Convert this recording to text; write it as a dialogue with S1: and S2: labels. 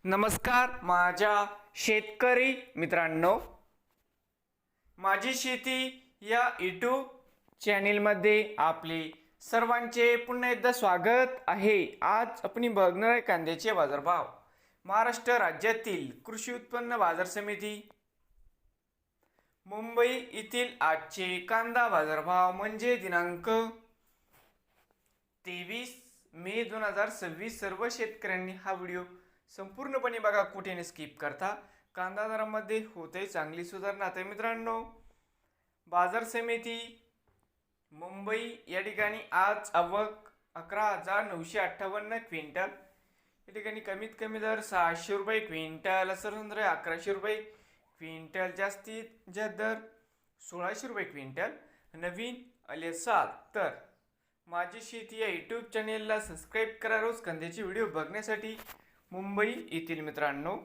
S1: नमस्कार माझ्या शेतकरी मित्रांनो, माझी शेती या यूट्यूब चॅनेलमध्ये आपले सर्वांचे पुन्हा एकदा स्वागत आहे। आज आपण बघणार आहे कांद्याचे बाजारभाव। महाराष्ट्र राज्यातील कृषी उत्पन्न बाजार समिती मुंबई येथील आजचे कांदा बाजारभाव म्हणजे दिनांक 23 मे 2026। सर्व शेतकऱ्यांनी हा व्हिडिओ संपूर्णपणे बघा, कुठेने स्किप करता। कांदा दरामध्ये होते चांगली सुधारणा। तर मित्रांनो, बाजार समिती मुंबई या ठिकाणी आज आवक 11,958 क्विंटल, या ठिकाणी कमीत कमी दर 600 रुपये क्विंटल, सर्वसाधारण 1100 रुपये क्विंटल, जास्तीत जास्त दर 1600 रुपये क्विंटल नवीन आले असाल तर माझी शेती या यूट्यूब चॅनेलला सबस्क्राईब करा रोज कांद्याचे व्हिडिओ बघण्यासाठी मुंबई येथील मित्रांनो।